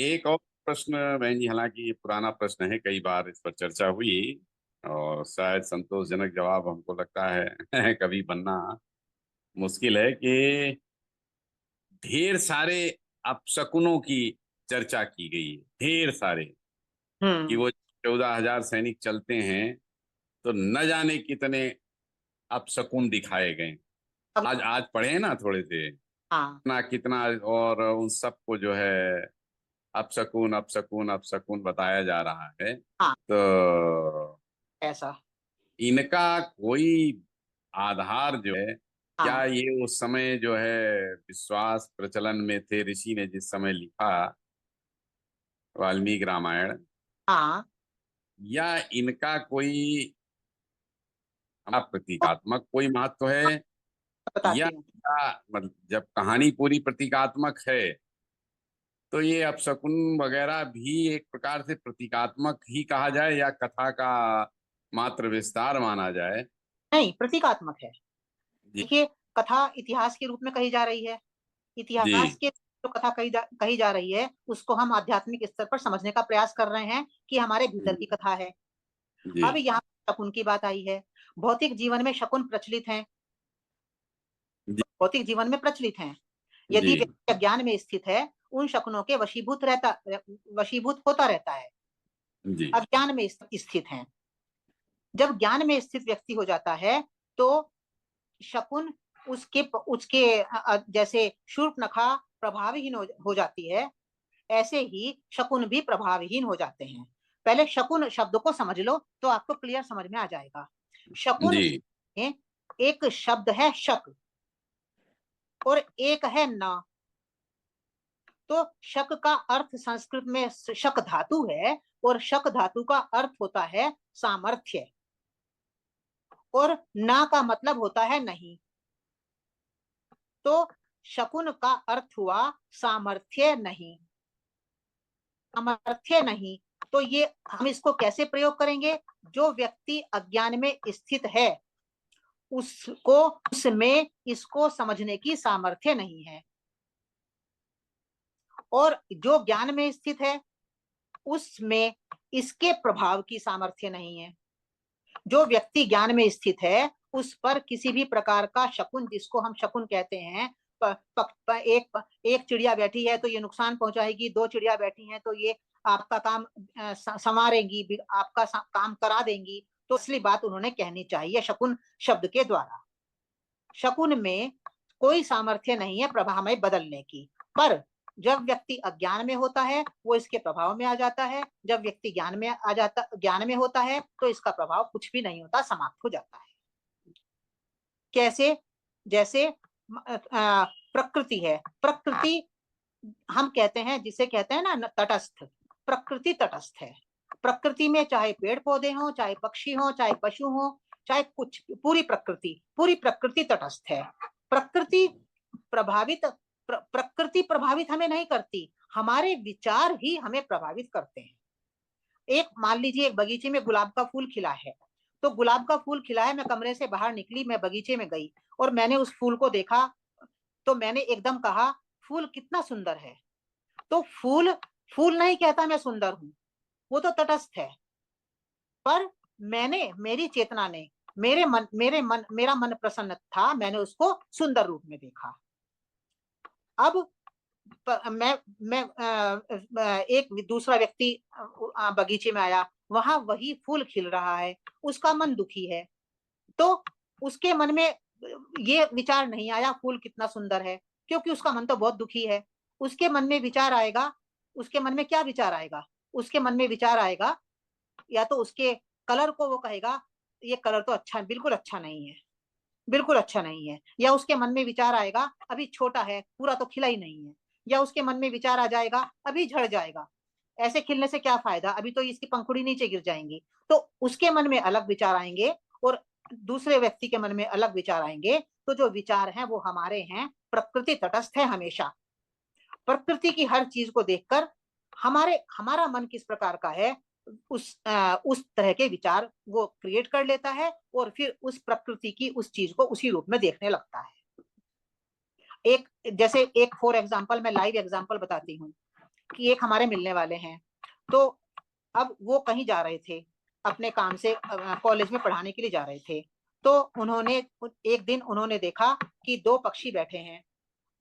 एक और प्रश्न बहन जी, हालांकि ये पुराना प्रश्न है, कई बार इस पर चर्चा हुई और शायद संतोषजनक जवाब हमको लगता है कभी बनना मुश्किल है कि ढेर सारे अपशकुनों की चर्चा की गई है, ढेर सारे, कि हम्म। वो 14,000 सैनिक चलते हैं तो न जाने कितने अपशकुन दिखाए गए। अब आज आज पढ़े हैं ना थोड़े से, हाँ कितना कितना, और उन सबको जो है अपशकुन अपशकुन अपशकुन बताया जा रहा है। हाँ तो ऐसा। इनका कोई आधार जो है, क्या हाँ ये उस समय जो है विश्वास प्रचलन में थे, ऋषि ने जिस समय लिखा वाल्मीकि रामायण, हाँ या इनका कोई प्रतीकात्मक कोई महत्व है, या बताती हूँ। मतलब जब कहानी पूरी प्रतीकात्मक है तो ये अपशकुन वगैरह भी एक प्रकार से प्रतीकात्मक ही कहा जाए, या कथा का मात्र विस्तार माना जाए? नहीं, प्रतीकात्मक है। जी। देखिए, कथा इतिहास के रूप में कही जा रही है। इतिहास जी। के जो कथा कही जा रही है, उसको हम आध्यात्मिक स्तर पर समझने का प्रयास कर रहे हैं कि हमारे भीतर की कथा है। जी। अब यहाँ शकुन की बात आई है। भौतिक जीवन में शकुन प्रचलित हैं। जी। भौतिक जीवन में प्रचलित हैं। यदि जी। व्यक्ति अज्ञान में स्थित है, उन शकुनों के वशीभूत होता रहता है। जी। अज्ञान में स्थित हैं। जब ज्ञान में स्थित व्यक्ति हो जाता है, तो शकुन उसके उसके जैसे शूर्पणखा प्रभावहीन हो जाती है, ऐसे ही शकुन भी प्रभावहीन हो जाते हैं। पहले शकुन शब्द को समझ लो तो आपको क्लियर समझ में आ जाएगा। शकुन जी। में एक शब्द है शक, और एक है न। तो शक का अर्थ संस्कृत में शक धातु है, और शक धातु का अर्थ होता है सामर्थ्य, और न का मतलब होता है नहीं। तो शकुन का अर्थ हुआ सामर्थ्य नहीं। सामर्थ्य नहीं। तो ये हम इसको कैसे प्रयोग करेंगे? जो व्यक्ति अज्ञान में स्थित है, उसको उसमें इसको समझने की सामर्थ्य नहीं है, और जो ज्ञान में स्थित है उसमें इसके प्रभाव की सामर्थ्य नहीं है। जो व्यक्ति ज्ञान में स्थित है, उस पर किसी भी प्रकार का शकुन, जिसको हम शकुन कहते हैं, एक चिड़िया बैठी है तो ये नुकसान पहुंचाएगी, दो चिड़िया बैठी हैं तो ये आपका काम संवारेंगी, आपका काम करा देंगी, तो असली बात उन्होंने कहनी चाहिए शकुन शब्द के द्वारा। शकुन में कोई सामर्थ्य नहीं है प्रभाव में बदलने की। पर जब व्यक्ति अज्ञान में होता है, वो इसके प्रभाव में आ जाता है। जब व्यक्ति ज्ञान में होता है, तो इसका प्रभाव कुछ भी नहीं होता, समाप्त हो जाता है। कैसे? जैसे प्रकृति है। प्रकृति हम कहते हैं, जिसे कहते हैं ना तटस्थ। प्रकृति तटस्थ है। प्रकृति में चाहे पेड़ पौधे हों, चाहे पक्षी हों, चाहे पशु हों, चाहे कुछ, पूरी प्रकृति तटस्थ है। प्रकृति प्रभावित प्रकृति प्रभावित हमें नहीं करती, हमारे विचार ही हमें प्रभावित करते हैं। एक मान लीजिए, एक बगीचे में गुलाब का फूल खिला है। तो गुलाब का फूल खिला है, मैं कमरे से बाहर निकली, मैं बगीचे में गई और मैंने उस फूल को देखा, तो मैंने एकदम कहा फूल कितना सुंदर है। तो फूल फूल नहीं कहता मैं सुंदर हूं, वो तो तटस्थ है। पर मेरी चेतना ने, मेरा मन प्रसन्न था, मैंने उसको सुंदर रूप में देखा। अब मैं एक दूसरा व्यक्ति बगीचे में आया, वहां वही फूल खिल रहा है, उसका मन दुखी है। तो उसके मन में ये विचार नहीं आया फूल कितना सुंदर है, क्योंकि उसका मन तो बहुत दुखी है। उसके मन में विचार आएगा, उसके मन में क्या विचार आएगा? उसके मन में विचार आएगा, या तो उसके कलर को वो कहेगा ये कलर तो अच्छा, बिल्कुल अच्छा नहीं है, बिल्कुल अच्छा नहीं है। या उसके मन में विचार आएगा अभी छोटा है, पूरा तो खिला ही नहीं है। या उसके मन में विचार आ जाएगा अभी झड़ जाएगा, ऐसे खिलने से क्या फायदा, अभी तो इसकी पंखुड़ी नीचे गिर जाएंगी। तो उसके मन में अलग विचार आएंगे, और दूसरे व्यक्ति के मन में अलग विचार आएंगे। तो जो विचार हैं वो हमारे हैं। प्रकृति तटस्थ है हमेशा। प्रकृति की हर चीज को देखकर हमारा मन किस प्रकार का है, उस तरह के विचार वो क्रिएट कर लेता है, और फिर उस प्रकृति की उस चीज को उसी रूप में देखने लगता है। एक जैसे एक फॉर एग्जांपल मैं लाइव एग्जांपल बताती हूँ। कि एक हमारे मिलने वाले हैं। तो अब वो कहीं जा रहे थे अपने काम से, कॉलेज में पढ़ाने के लिए जा रहे थे। तो उन्होंने एक दिन उन्होंने देखा कि दो पक्षी बैठे हैं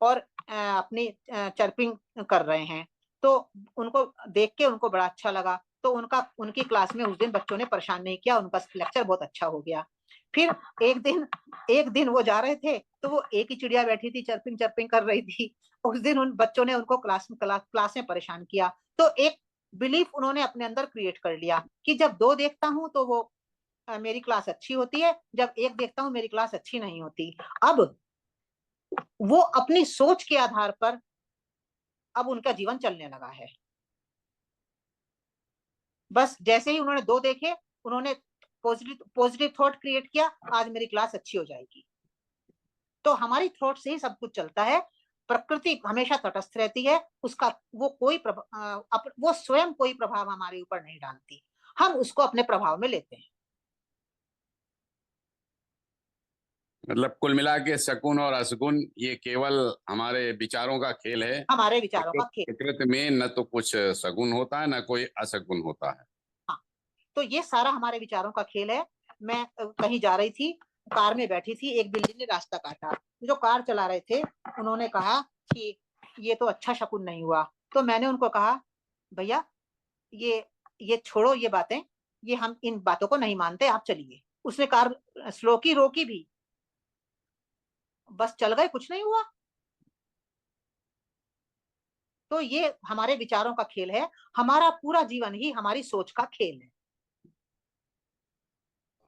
और अपनी चर्पिंग कर रहे हैं। तो उनको देख के उनको बड़ा अच्छा लगा। तो उनकी क्लास में उस दिन बच्चों ने परेशान नहीं किया, उनका लेक्चर बहुत अच्छा हो गया। फिर एक दिन वो जा रहे थे तो वो एक ही चिड़िया बैठी थी, चर्पिंग चर्पिंग कर रही थी। उस दिन उन बच्चों ने उनको क्लास में परेशान किया। तो एक बिलीफ उन्होंने अपने अंदर क्रिएट कर लिया कि जब दो देखता हूं तो वो मेरी क्लास अच्छी होती है, जब एक देखता हूं मेरी क्लास अच्छी नहीं होती। अब वो अपनी सोच के आधार पर अब उनका जीवन चलने लगा है। बस जैसे ही उन्होंने दो देखे, उन्होंने पॉजिटिव थॉट क्रिएट किया, आज मेरी क्लास अच्छी हो जाएगी। तो हमारी थॉट से ही सब कुछ चलता है। प्रकृति हमेशा तटस्थ रहती है, उसका वो स्वयं कोई प्रभाव हमारे ऊपर नहीं डालती, हम उसको अपने प्रभाव में लेते हैं। मतलब कुल मिला के शकुन और अशकुन ये केवल हमारे विचारों का खेल है। हमारे विचारों का खेल। प्रकृति में न तो कुछ सगुन होता है, न कोई अशकुन होता है। हाँ, तो ये सारा हमारे विचारों का खेल है। मैं कहीं जा रही थी, कार में बैठी थी, एक बिल्ली ने रास्ता काटा। जो कार चला रहे थे उन्होंने कहा कि ये तो अच्छा शकुन नहीं हुआ। तो मैंने उनको कहा, भैया ये छोड़ो ये बातें, ये हम इन बातों को नहीं मानते, आप चलिए। उसने कार स्लो की, रोकी भी, बस चल गए, कुछ नहीं हुआ। तो ये हमारे विचारों का खेल है, हमारा पूरा जीवन ही हमारी सोच का खेल है।